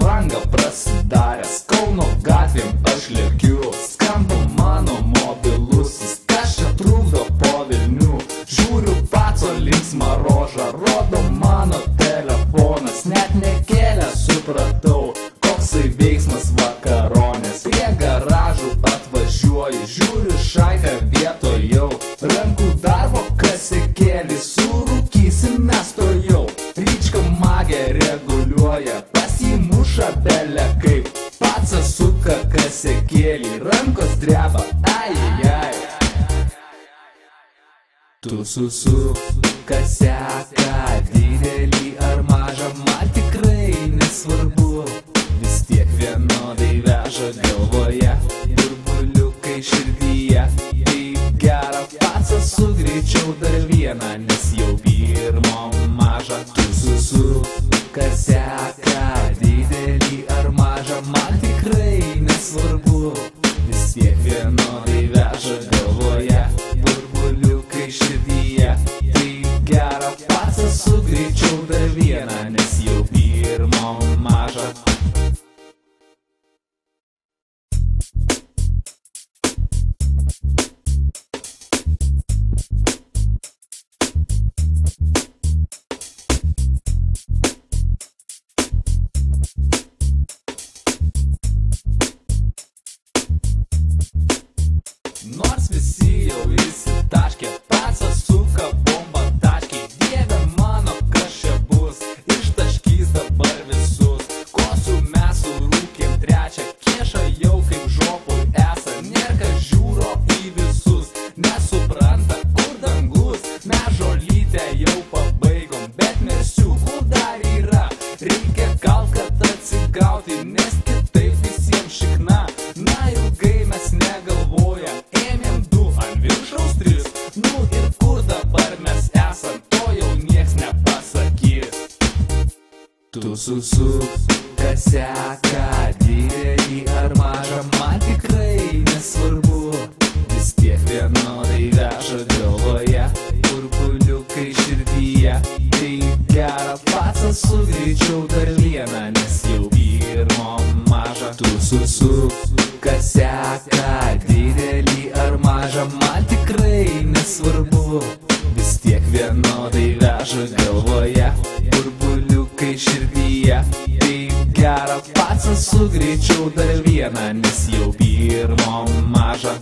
langą prasidaręs, Kauno gatvėm aš lėkiu, skamba mano mobilusis, kas čia trukdo po Vilnių. Žiūriu paco linksmą rožą, rodo mano telefonas, net nekėlę supratau, koksai veiksmas vakaronės. Prie garažų atvažiuoju, žiūriu šaiką vietojau, rankų darbo kasikėlį, surūkysim mes to jau. Ryčka magė reguliuoja, pasimuša belė kaip, pacas suka kasikėlį, rankos dreba, ai. Tu susuk kaseką, didelį ar mažą, man tikrai nesvarbu, vis tiek vienodai veža galvoje, burbuliukai širdyje. Taip gera, pacas sugreičiau dar vieną, nes jau pirmo maža. Tu susuk kaseką, didelį ar mažą, man tikrai nesvarbu, vis tiek vienodai veža galvoje, burbuliukai širdyje. Taip gera, pacas sugreičiau dar vieną, nes jau pirmo maža. Nors visi jau įsitaškė, pacas suka bombą taškiai. Dieve mano, kas čia bus, ištaškys dabar visus. Kosiu mes surūkėm trečią, kieša jau kaip žopui esa. Nėra žiūro į visus, nesupranta, kur dangus. Mes žolytę jau pabaigom, bet mersiukų dar yra. Reikia gal kad atsigauti, nes kitaip visiems šikna. Na ilgai mes negalvojam, nu ir kur dabar mes esam, to jau nieks nepasakys. Tu susuk kaseką, didelį ar mažą, man tikrai nesvarbu, vis tiek vienodai veža galvoje, burbuliukai širdyje. Taip gera, pacas sugreičiau dar vieną, nes jau pirmo maža. Tu susuk kaseką, didelį ar mažą, man tikrai nesvarbu, vis tiek vienodai veža galvoje, burbuliukai širdyje. Taip gera, pacas sugreičiau dar vieną, nes jau pirmo maža.